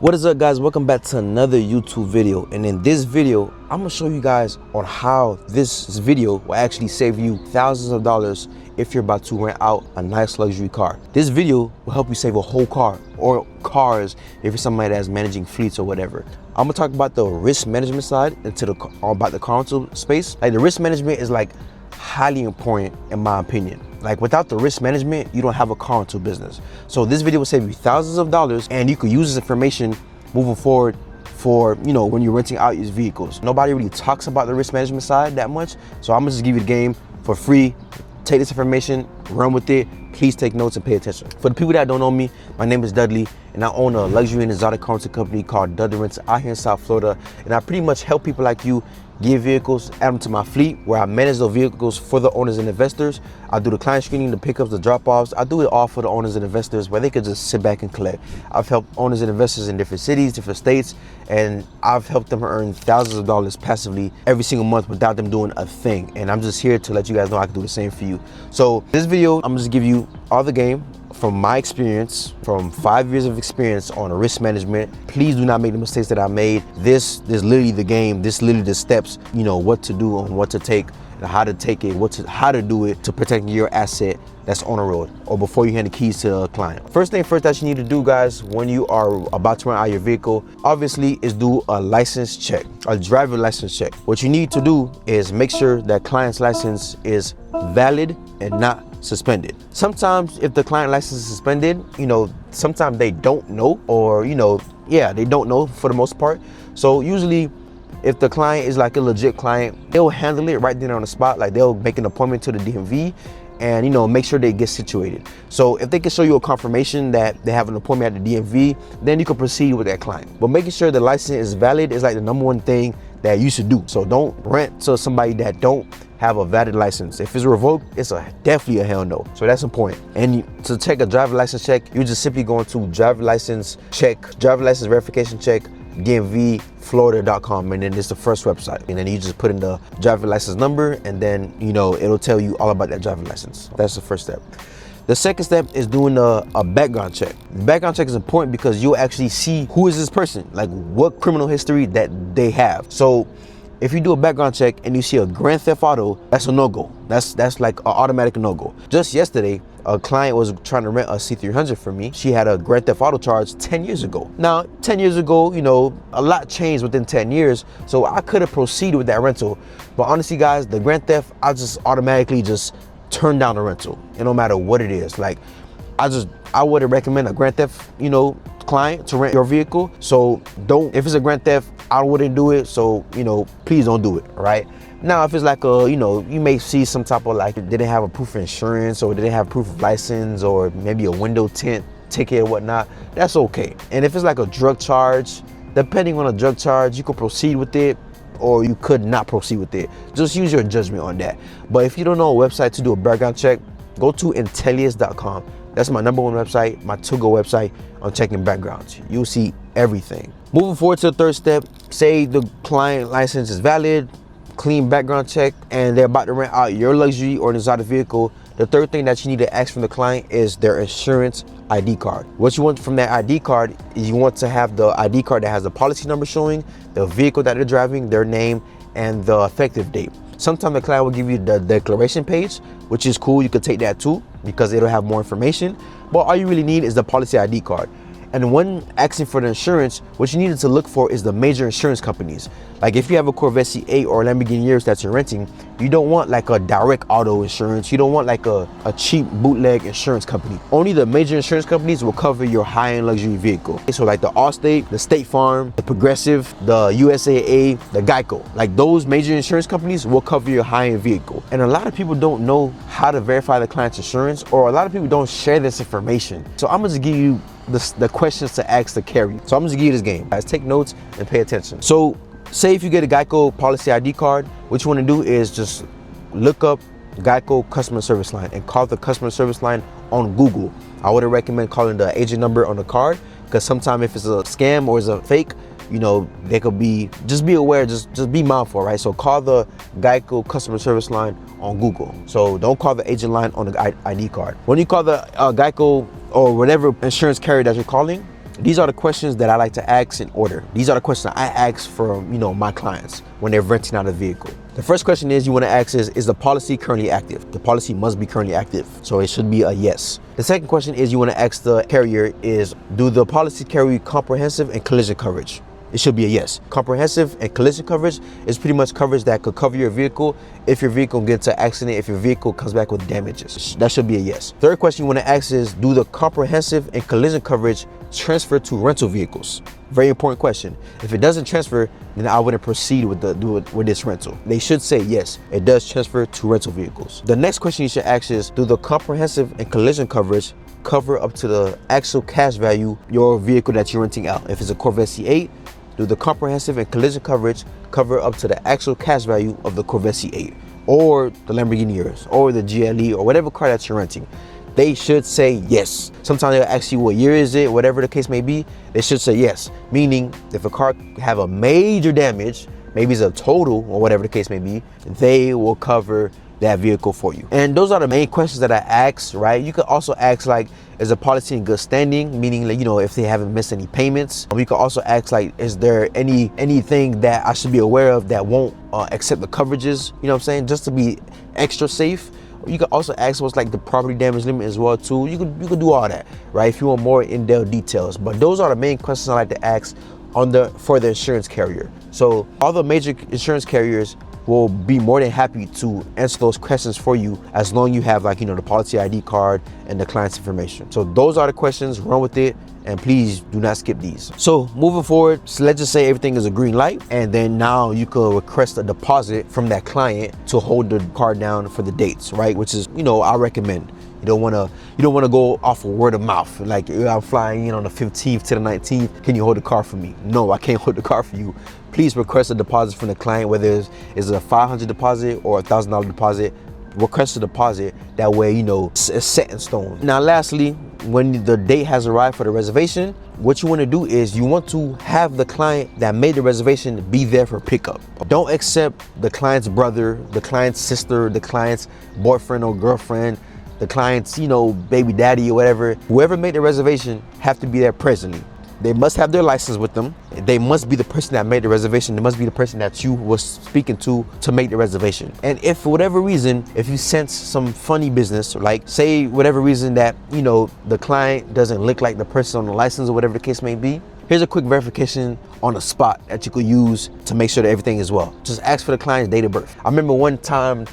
What is up, guys? Welcome back to another YouTube video. And in this video, I'm gonna show you guys on how this video will actually save you thousands of dollars if you're about to rent out a nice luxury car. This video will help you save a whole car or cars if you're somebody that's managing fleets or whatever. I'm gonna talk about the risk management side about the car rental space. Like, the risk management is like highly important in my opinion. Like, without the risk management, you don't have a car rental business. So this video will save you thousands of dollars, and you could use this information moving forward for, when you're renting out your vehicles. Nobody really talks about the risk management side that much. So I'm gonna just give you the game for free. Take this information, run with it. Please take notes and pay attention. For the people that don't know me, my name is Dudley, and I own a luxury and exotic car rental company called Dudley Rents out here in South Florida. And I pretty much help people like you get vehicles, add them to my fleet, where I manage those vehicles for the owners and investors. I do the client screening, the pickups, the drop-offs. I do it all for the owners and investors where they could just sit back and collect. I've helped owners and investors in different cities, different states, and I've helped them earn thousands of dollars passively every single month without them doing a thing. And I'm just here to let you guys know I can do the same for you. So this video, I'm just give you all the game from my experience, from 5 years of experience on risk management. Please do not make the mistakes that I made. This is literally the game. This is literally the steps, what to do and what to take and how to take it, how to do it to protect your asset that's on the road or before you hand the keys to a client. First thing first that you need to do, guys, when you are about to rent out your vehicle, obviously, is do a license check, a driver license check. What you need to do is make sure that client's license is valid and not suspended. Sometimes if the client license is suspended, sometimes they don't know, or they don't know for the most part. So usually if the client is like a legit client, they'll handle it right there on the spot. Like, they'll make an appointment to the DMV and make sure they get situated. So if they can show you a confirmation that they have an appointment at the DMV, then you can proceed with that client. But making sure the license is valid is like the number one thing that you should do. So don't rent to somebody that don't have a valid license. If it's revoked, it's definitely a hell no. So that's important. And to check a driver license check, you just simply go into driver license verification check, DMVFlorida.com, and then it's the first website. And then you just put in the driver license number, and then it'll tell you all about that driver license. That's the first step. The second step is doing a background check. The background check is important because you'll actually see who is this person, like what criminal history that they have. So if you do a background check and you see a Grand Theft Auto, that's a no-go. That's like an automatic no-go. Just yesterday, a client was trying to rent a C300 for me. She had a Grand Theft Auto charge 10 years ago. Now, 10 years ago, a lot changed within 10 years, so I could have proceeded with that rental. But honestly, guys, the Grand Theft, I just automatically just turn down the rental, and no matter what it is. Like, I wouldn't recommend a Grand Theft, client to rent your vehicle. So if it's a Grand Theft, I wouldn't do it. So, please don't do it, right? Now, if it's like you may see some type of, like, they didn't have a proof of insurance, or they didn't have proof of license, or maybe a window tint ticket or whatnot, that's okay. And if it's like a drug charge, depending on a drug charge, you could proceed with it, or you could not proceed with it. Just use your judgment on that. But if you don't know a website to do a background check, go to Intellius.com. That's my number one website, my to-go website on checking backgrounds. You'll see everything. Moving forward to the third step, say the client license is valid, clean background check, and they're about to rent out your luxury or exotic vehicle. The third thing that you need to ask from the client is their insurance ID card. What you want from that ID card is you want to have the ID card that has the policy number showing, the vehicle that they're driving, their name, and the effective date. Sometimes the client will give you the declaration page, which is cool. You could take that too because it'll have more information. But all you really need is the policy ID card. And when asking for the insurance, what you needed to look for is the major insurance companies. Like, if you have a Corvette C8 or Lamborghini Urus that you're renting, you don't want like a direct auto insurance. You don't want like a cheap bootleg insurance company. Only the major insurance companies will cover your high-end luxury vehicle. So like the Allstate, the State Farm, the Progressive, the USAA, the Geico. Like, those major insurance companies will cover your high-end vehicle. And a lot of people don't know how to verify the client's insurance, or a lot of people don't share this information. So I'm gonna just give you the questions to ask to carry. So I'm just gonna give you this game. Guys, take notes and pay attention. So say if you get a Geico policy ID card, what you want to do is just look up Geico customer service line and call the customer service line on Google. I wouldn't recommend calling the agent number on the card, because sometimes if it's a scam or it's a fake, they could be, just be aware, just be mindful, right? So call the Geico customer service line on Google. So don't call the agent line on the ID card. When you call the Geico or whatever insurance carrier that you're calling, These are the questions that I like to ask in order. These are the questions I ask for, my clients when they're renting out a vehicle. The first question is you want to ask is the policy currently active? The policy must be currently active, so it should be a yes. The second question is you want to ask the carrier is, do the policy carry comprehensive and collision coverage? It should be a yes. Comprehensive and collision coverage is pretty much coverage that could cover your vehicle if your vehicle gets an accident, if your vehicle comes back with damages. That should be a yes. Third question you want to ask is, do the comprehensive and collision coverage transfer to rental vehicles? Very important question. If it doesn't transfer, then I wouldn't proceed with this rental. They should say yes, it does transfer to rental vehicles. The next question you should ask is, do the comprehensive and collision coverage cover up to the actual cash value your vehicle that you're renting out? If it's a Corvette C8, do the comprehensive and collision coverage cover up to the actual cash value of the Corvette C8 or the Lamborghini Urus or the GLE or whatever car that you're renting? They should say yes. Sometimes they'll ask you what year is it, whatever the case may be. They should say yes, meaning if a car have a major damage, maybe it's a total or whatever the case may be, they will cover that vehicle for you. And those are the main questions that I ask, right? You could also ask like, is the policy in good standing? Meaning like, if they haven't missed any payments. You could also ask like, is there anything that I should be aware of that won't accept the coverages? You know what I'm saying? Just to be extra safe. You could also ask what's like the property damage limit as well too. You could do all that, right? If you want more in-depth details. But those are the main questions I like to ask for the insurance carrier. So all the major insurance carriers will be more than happy to answer those questions for you as long as you have the policy ID card and the client's information. So those are the questions, run with it, and please do not skip these. So moving forward, so let's just say everything is a green light, and then now you could request a deposit from that client to hold the car down for the dates, right? Which is, I recommend. You don't want to go off of word of mouth. Like, I'm flying in on the 15th to the 19th. Can you hold the car for me? No, I can't hold the car for you. Please request a deposit from the client, whether it's a $500 deposit or a $1,000 deposit. Request a deposit. That way, it's set in stone. Now, lastly, when the date has arrived for the reservation, what you want to do is you want to have the client that made the reservation be there for pickup. Don't accept the client's brother, the client's sister, the client's boyfriend or girlfriend, the client's, baby daddy or whatever. Whoever made the reservation have to be there presently. They must have their license with them. They must be the person that made the reservation. They must be the person that you was speaking to make the reservation. And if for whatever reason, if you sense some funny business, like say whatever reason that, the client doesn't look like the person on the license or whatever the case may be, here's a quick verification on the spot that you could use to make sure that everything is well. Just ask for the client's date of birth. I remember one time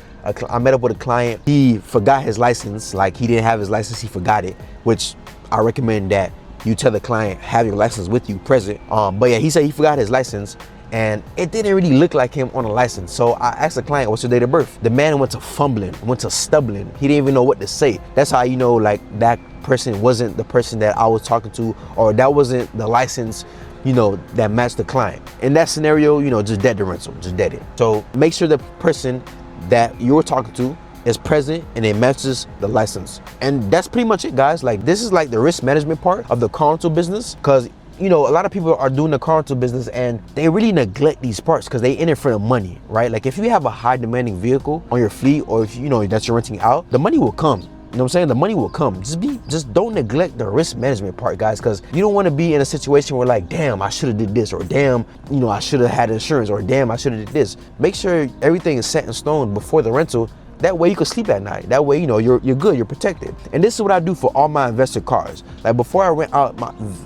I met up with a client. He forgot his license. Like, he didn't have his license, he forgot it, which I recommend that you tell the client, have your license with you present. But yeah, he said he forgot his license and it didn't really look like him on the license. So I asked the client, what's your date of birth? The man went to fumbling, went to stumbling. He didn't even know what to say. That's how like that person wasn't the person that I was talking to, or that wasn't the license that matched the client. In that scenario, just dead the rental, just dead it. So make sure the person that you're talking to is present and it matches the license. And that's pretty much it, guys. Like, this is like the risk management part of the car rental business, because a lot of people are doing the car rental business and they really neglect these parts because they in it for the money, right? Like, if you have a high demanding vehicle on your fleet, or if that you're renting out, the money will come. You know what I'm saying? The money will come. Just don't neglect the risk management part, guys, because you don't want to be in a situation where like, damn, I should have did this, or damn, I should have had insurance, or damn, I should have did this. Make sure everything is set in stone before the rental. That way you can sleep at night. That way, you're good, you're protected. And this is what I do for all my investor cars. Like, before I rent out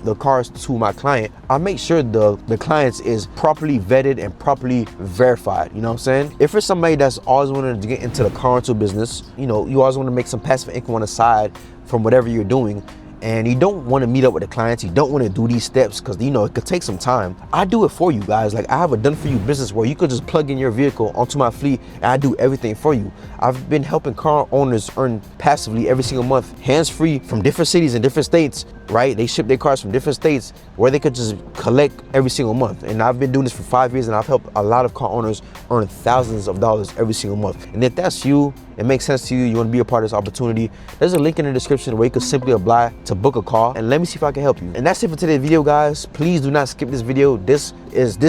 the cars to my client, I make sure the clients is properly vetted and properly verified. You know what I'm saying? If it's somebody that's always wanted to get into the car rental business, you always want to make some passive income on the side from whatever you're doing, and you don't want to meet up with the clients, you don't want to do these steps because it could take some time. I do it for you guys. Like, I have a done for you business where you could just plug in your vehicle onto my fleet and I do everything for you. I've been helping car owners earn passively every single month, hands-free, from different cities and different states, right? They ship their cars from different states where they could just collect every single month. And I've been doing this for 5 years and I've helped a lot of car owners earn thousands of dollars every single month. And if that's you, it makes sense to you, you want to be a part of this opportunity, there's a link in the description where you can simply apply to book a call, and let me see if I can help you. And that's it for today's video, guys. Please do not skip this video. This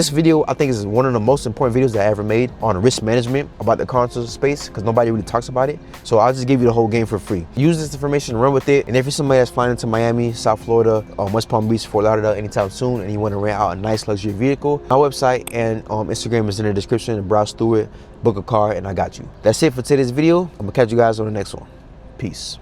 video, I think, is one of the most important videos that I ever made on risk management about the car rental space, because nobody really talks about it. So I'll just give you the whole game for free. Use this information, run with it, and if you're somebody that's flying into Miami, South Florida, West Palm Beach, Fort Lauderdale anytime soon, and you want to rent out a nice luxury vehicle, my website and Instagram is in the description. Browse through it, book a car, and I got you. That's it for today's video. I'm gonna catch you guys on the next one. Peace.